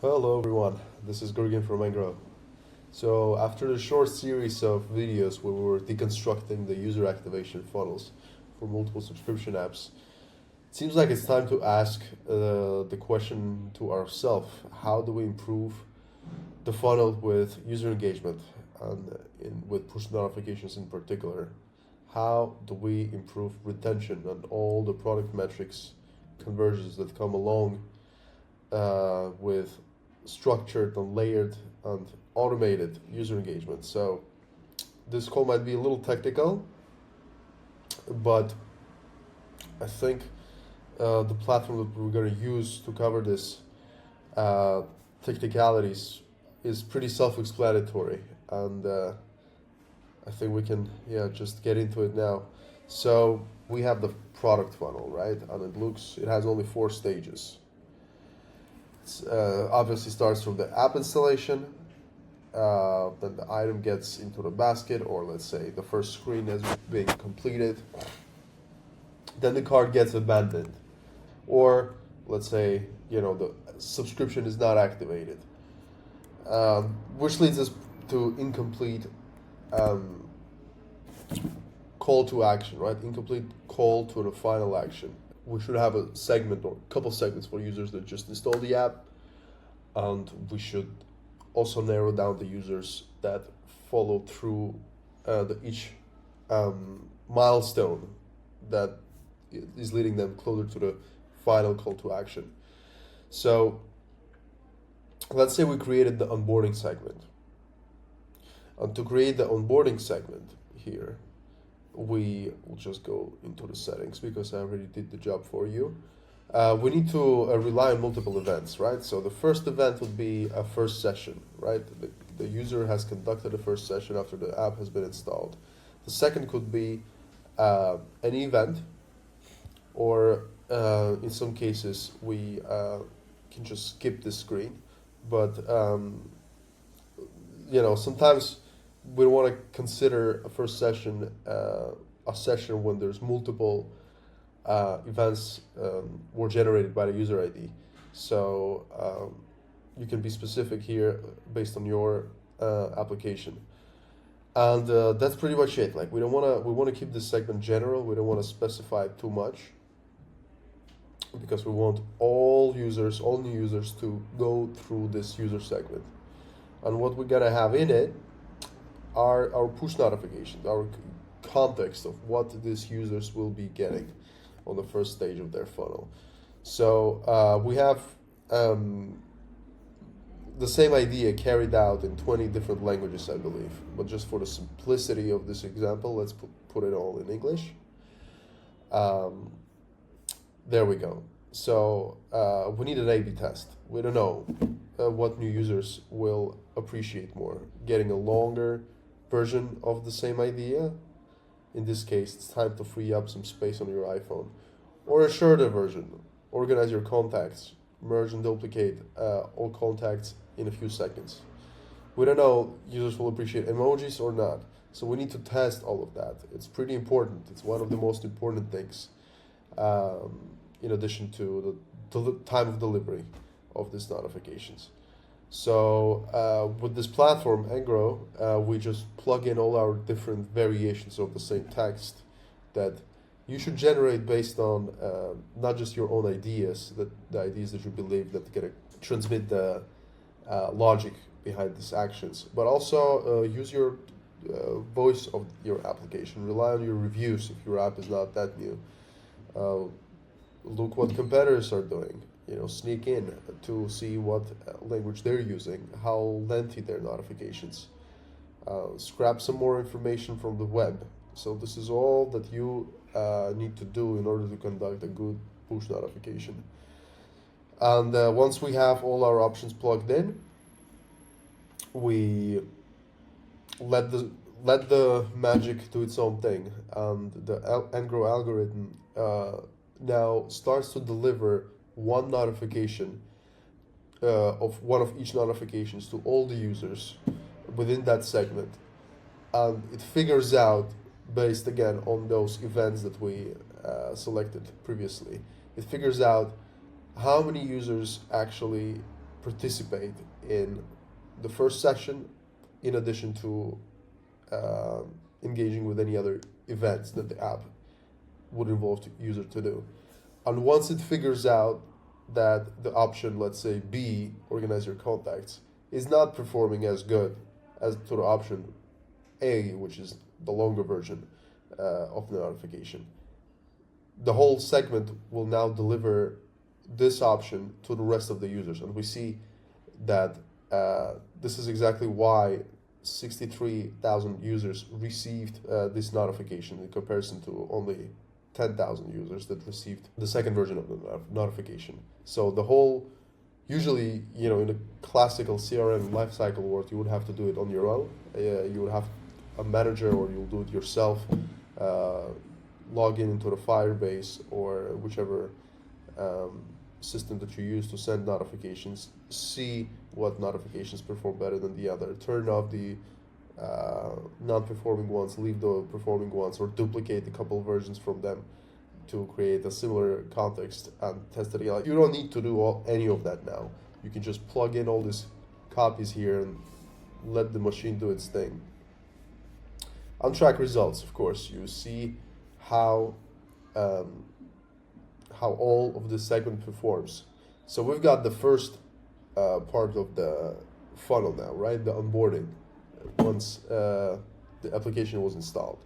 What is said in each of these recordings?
Hello everyone, this is Gurgen from Engro. So after the short series of videos where we were deconstructing the user activation funnels for multiple subscription apps, it seems like it's time to ask the question to ourselves, how do we improve the funnel with user engagement and with push notifications in particular? How do we improve retention and all the product metrics conversions that come along with structured and layered and automated user engagement. So this call might be a little technical, but I think the platform that we're going to use to cover this uh, technicalities is pretty self-explanatory, and I think we can just get into it now. So we have the product funnel, right? And it has only 4 stages. Obviously starts from the app installation, then the item gets into the basket, or let's say the first screen has been completed. Then the cart gets abandoned, or let's say the subscription is not activated, which leads us to incomplete um, call to action, right? Incomplete call to the final action. We should have a segment or a couple segments for users that just install the app, and we should also narrow down the users that follow through each milestone that is leading them closer to the final call to action. So let's say we created the onboarding segment. And to create the onboarding segment here, we will just go into the settings because I already did the job for you. We need to rely on multiple events, right? So the first event would be a first session, right? The user has conducted a first session after the app has been installed. The second could be an event, or in some cases we can just skip this screen. But sometimes we want to consider a first session a session when there's multiple events were generated by the user ID. So you can be specific here based on your application, and that's pretty much it. Like we want to keep this segment general. We don't want to specify too much because we want all new users to go through this user segment. And what we're gonna have in it are our push notifications, our context of what these users will be getting on the first stage of their funnel. So we have the same idea carried out in 20 different languages, I believe. But just for the simplicity of this example, let's put it all in English. There we go. So we need an A/B test. We don't know what new users will appreciate more. Getting a longer version of the same idea. In this case, it's time to free up some space on your iPhone. Or a shorter version. Organize your contacts. Merge and duplicate all contacts in a few seconds. We don't know users will appreciate emojis or not. So we need to test all of that. It's pretty important. It's one of the most important things. In addition to the time of delivery of these notifications. So with this platform, Engro, we just plug in all our different variations of the same text that you should generate based on not just your own ideas, the ideas that you believe that are going to transmit the logic behind these actions, but also use your voice of your application. Rely on your reviews if your app is not that new. Look what competitors are doing. Sneak in to see what language they're using, how lengthy their notifications. Scrap some more information from the web. So this is all that you need to do in order to conduct a good push notification. And once we have all our options plugged in, we let the magic do its own thing, and the Engro algorithm now starts to deliver one notification of one of each notifications to all the users within that segment, and it figures out based again on those events that we selected previously. It figures out how many users actually participate in the first session, in addition to engaging with any other events that the app would involve the user to do. And once it figures out that the option, let's say B, organize your contacts, is not performing as good as to the option A, which is the longer version of the notification, the whole segment will now deliver this option to the rest of the users. And we see that this is exactly why 63,000 users received this notification in comparison to only 10,000 users that received the second version of the notification. So the whole, usually, in a classical CRM lifecycle world, you would have to do it on your own. You would have a manager, or you'll do it yourself, log in into the Firebase or whichever system that you use to send notifications, see what notifications perform better than the other, turn off the non-performing ones, leave the performing ones, or duplicate a couple versions from them to create a similar context and test it again. You don't need to do any of that now. You can just plug in all these copies here and let the machine do its thing. On track results, of course, you see how all of this segment performs. So we've got the first part of the funnel now, right? The onboarding, once the application was installed.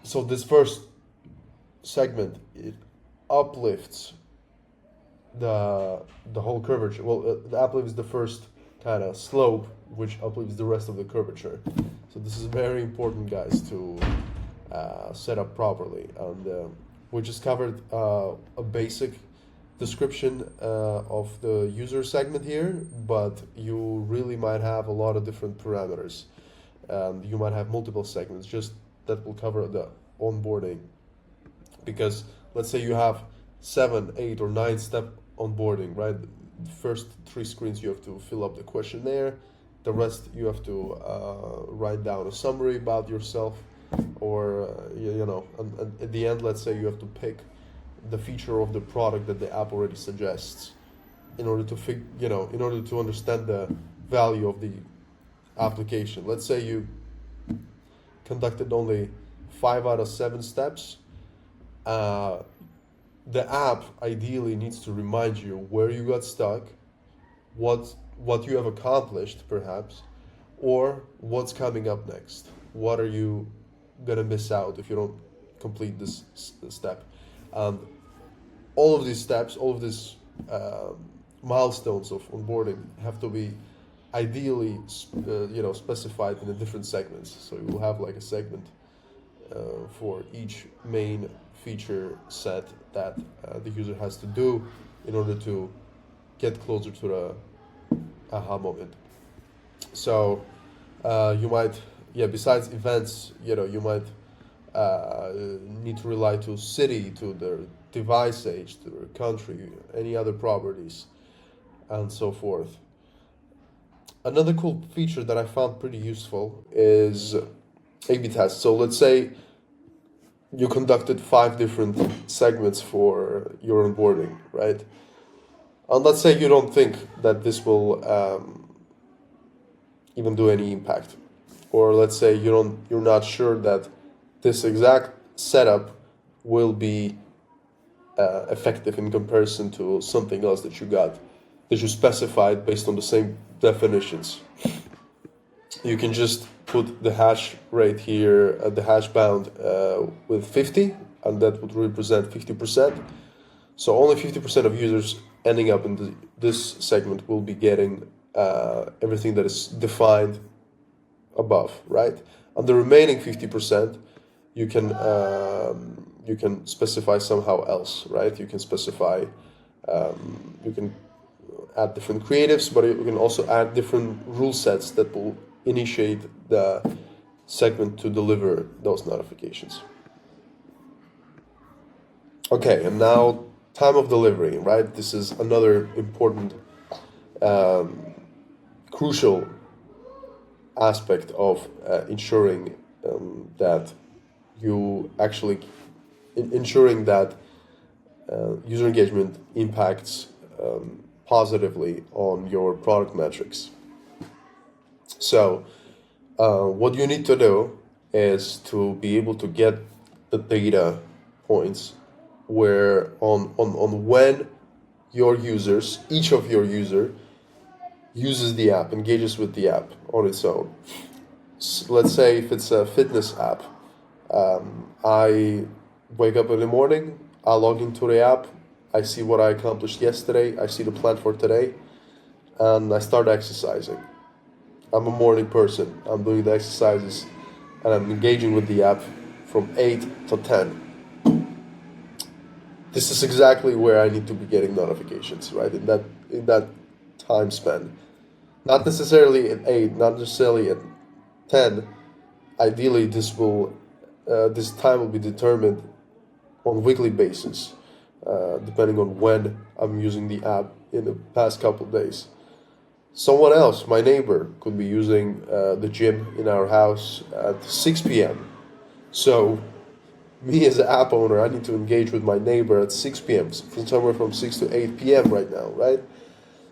So this first segment, it uplifts the whole curvature. Well, the uplift is the first kind of slope, which uplifts the rest of the curvature. So this is very important, guys, to set up properly. And we just covered a basic description of the user segment here, but you really might have a lot of different parameters. You might have multiple segments just that will cover the onboarding, because let's say you have 7, 8, or 9 step onboarding, right? The first 3 screens you have to fill up the questionnaire, the rest you have to write down a summary about yourself, or and at the end, let's say you have to pick the feature of the product that the app already suggests in order to in order to understand the value of the application. Let's say you conducted only 5 out of 7 steps. The app ideally needs to remind you where you got stuck, what you have accomplished perhaps, or what's coming up next. What are you gonna miss out if you don't complete this step? All of these steps, all of these milestones of onboarding have to be ideally specified in the different segments. So you will have like a segment for each main feature set that the user has to do in order to get closer to the aha moment. So you might, besides events, you might need to rely to city, to their device age, to their country, any other properties, and so forth. Another cool feature that I found pretty useful is A/B tests. So let's say you conducted 5 different segments for your onboarding, right? And let's say you don't think that this will even do any impact, or let's say you're not sure that this exact setup will be effective in comparison to something else that you specified based on the same definitions. You can just put the hash rate here, the hash bound with 50, and that would represent 50%. So only 50% of users ending up in this segment will be getting everything that is defined above, right? And the remaining 50%, you can specify somehow else, right? You can specify, you can add different creatives, but you can also add different rule sets that will initiate the segment to deliver those notifications. Okay, and now time of delivery, right? This is another important, crucial aspect of ensuring that you actually ensuring that user engagement impacts positively on your product metrics. So what you need to do is to be able to get the data points where on when your users, each of your user uses the app, engages with the app on its own. So let's say if it's a fitness app, I wake up in the morning, I log into the app, I see what I accomplished yesterday, I see the plan for today, and I start exercising. I'm a morning person. I'm doing the exercises and I'm engaging with the app from 8 to 10. This is exactly where I need to be getting notifications, right? In that time span. Not necessarily at 8, not necessarily at 10. Ideally, this time will be determined on a weekly basis, depending on when I'm using the app in the past couple of days. Someone else, my neighbor, could be using the gym in our house at 6 p.m. So, me as an app owner, I need to engage with my neighbor at 6 p.m. From somewhere from 6 to 8 p.m. right now, right?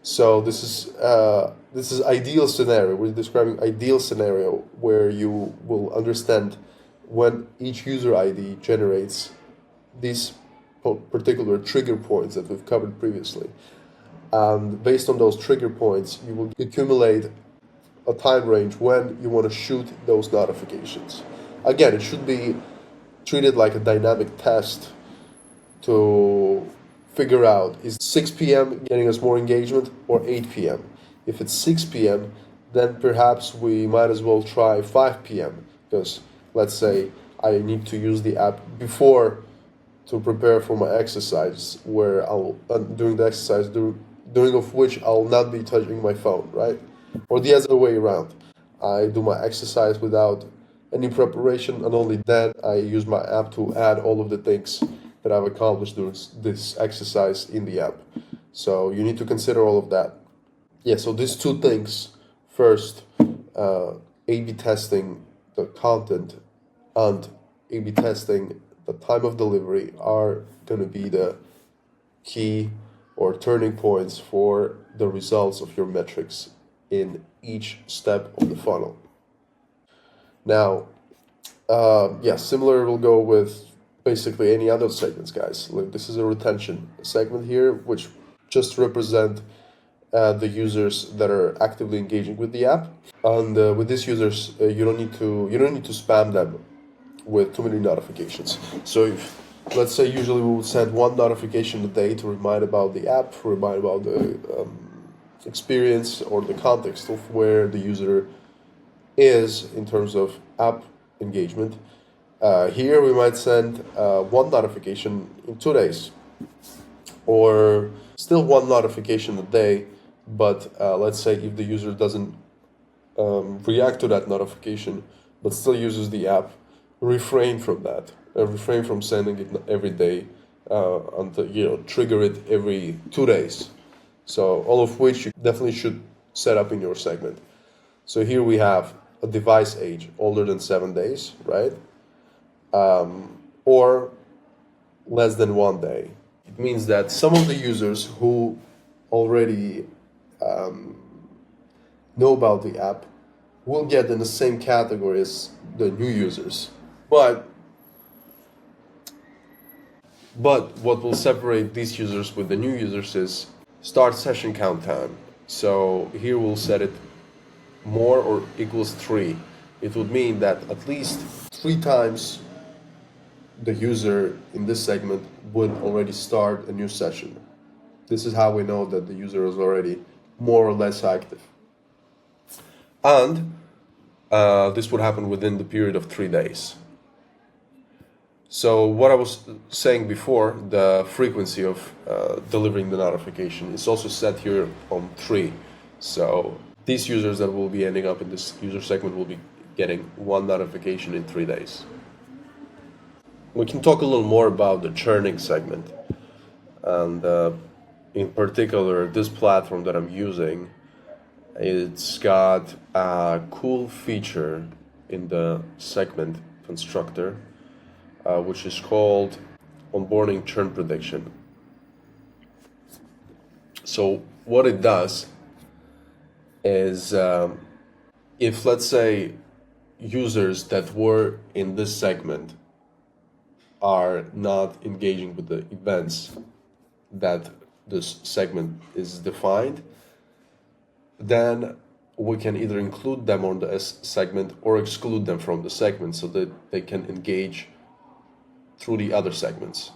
So this is ideal scenario. We're describing ideal scenario where you will understand when each user ID generates these particular trigger points that we've covered previously. And based on those trigger points, you will accumulate a time range when you want to shoot those notifications. Again, it should be treated like a dynamic test to figure out, is 6 p.m. getting us more engagement or 8 p.m.? If it's 6 p.m., then perhaps we might as well try 5 p.m. because let's say I need to use the app before to prepare for my exercise, where I'll during the exercise during of which I'll not be touching my phone, right? Or the other way around. I do my exercise without any preparation, and only then I use my app to add all of the things that I've accomplished during this exercise in the app. So you need to consider all of that. Yeah, so these two things. First, A/B testing the content and A/B testing the time of delivery are going to be the key or turning points for the results of your metrics in each step of the funnel. Now, similar will go with basically any other segments, guys. Like, this is a retention segment here, which just represent the users that are actively engaging with the app. And with these users, you don't need to spam them with too many notifications. So if, let's say, usually we would send one notification a day to remind about the app, remind about the experience or the context of where the user is in terms of app engagement. Here we might send one notification in 2 days, or still one notification a day, but let's say if the user doesn't react to that notification but still uses the app, refrain from that. Refrain from sending it every day, and trigger it every 2 days. So all of which you definitely should set up in your segment. So here we have a device age older than 7 days, right? Or less than 1 day. It means that some of the users who already know about the app will get in the same category as the new users. But what will separate these users with the new users is start session count time. So here we'll set it more or equals 3. It would mean that at least 3 times the user in this segment would already start a new session. This is how we know that the user is already more or less active. And this would happen within the period of 3 days. So what I was saying before, the frequency of delivering the notification is also set here on 3. So these users that will be ending up in this user segment will be getting 1 notification in 3 days. We can talk a little more about the churning segment. And in particular, this platform that I'm using, it's got a cool feature in the segment constructor, which is called onboarding churn prediction. So what it does is if, let's say, users that were in this segment are not engaging with the events that this segment is defined, then we can either include them on the segment or exclude them from the segment so that they can engage through the other segments.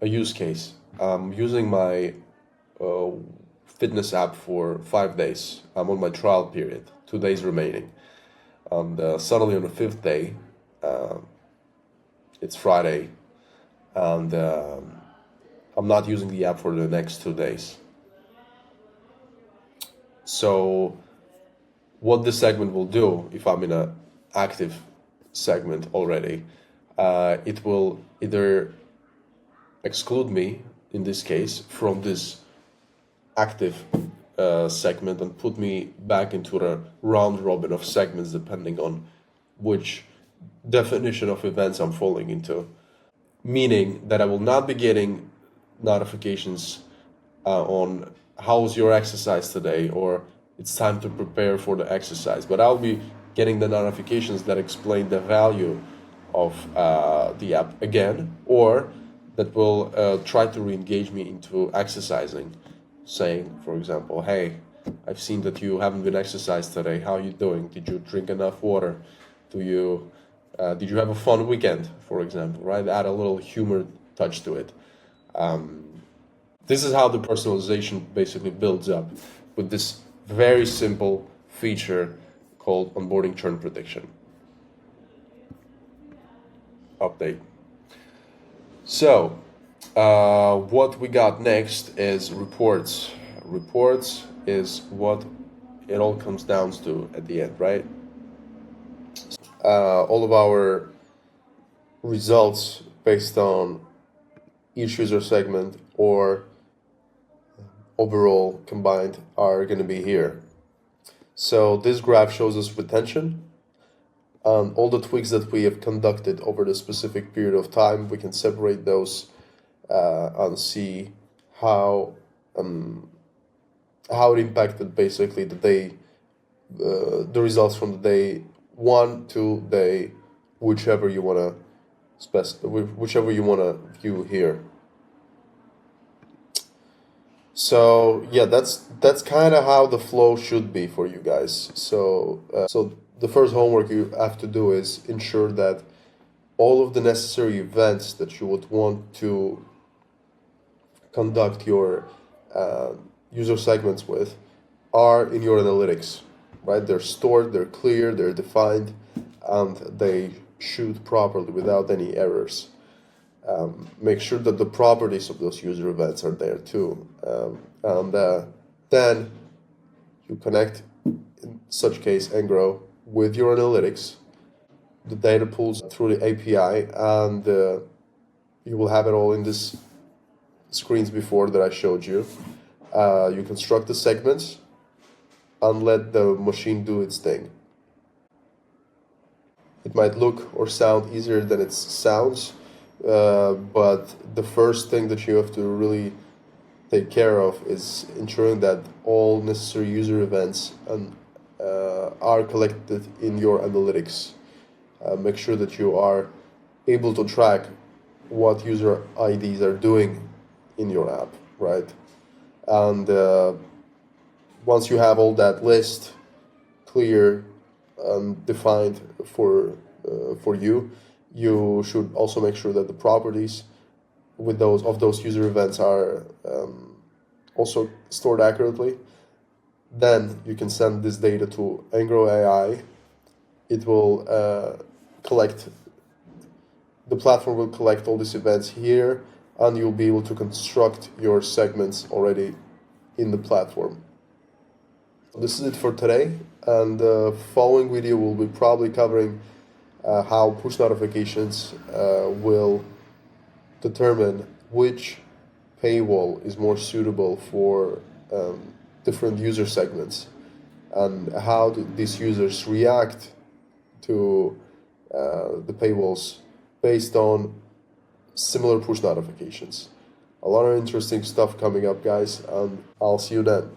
A use case. I'm using my fitness app for 5 days. I'm on my trial period, 2 days remaining. And suddenly on the 5th day, it's Friday, and I'm not using the app for the next 2 days. So what this segment will do, if I'm in an active segment already, it will either exclude me, in this case, from this active segment and put me back into a round robin of segments depending on which definition of events I'm falling into. Meaning that I will not be getting notifications on how's your exercise today, or it's time to prepare for the exercise, but I'll be getting the notifications that explain the value of the app again, or that will try to re-engage me into exercising, saying, for example, hey, I've seen that you haven't been exercised today. How are you doing? Did you drink enough water? Did you have a fun weekend, for example, right? Add a little humor touch to it. This is how the personalization basically builds up with this very simple feature called onboarding churn prediction. Update. So, what we got next is reports. Reports is what it all comes down to at the end, right? All of our results based on each user segment or overall combined are going to be here. So this graph shows us retention. All the tweaks that we have conducted over the specific period of time, we can separate those and see how it impacted basically the day, the results from the day 1 to day, whichever you want to view here. So yeah, that's kind of how the flow should be for you guys. So the first homework you have to do is ensure that all of the necessary events that you would want to conduct your user segments with are in your analytics, right? They're stored, they're clear, they're defined, and they shoot properly without any errors. Make sure that the properties of those user events are there too. And then you connect, in such case, Engro with your analytics. The data pulls through the API, and you will have it all in this screens before that I showed you. You construct the segments and let the machine do its thing. It might look or sound easier than it sounds, but the first thing that you have to really take care of is ensuring that all necessary user events are collected in your analytics. Make sure that you are able to track what user IDs are doing in your app, right? And once you have all that list clear and defined for you, you should also make sure that the properties with those user events are also stored accurately. Then you can send this data to Engro AI. It will the platform will collect all these events here, and you'll be able to construct your segments already in the platform. This is it for today, and the following video will be probably covering how push notifications will determine which paywall is more suitable for different user segments, and how these users react to the paywalls based on similar push notifications. A lot of interesting stuff coming up, guys. I'll see you then.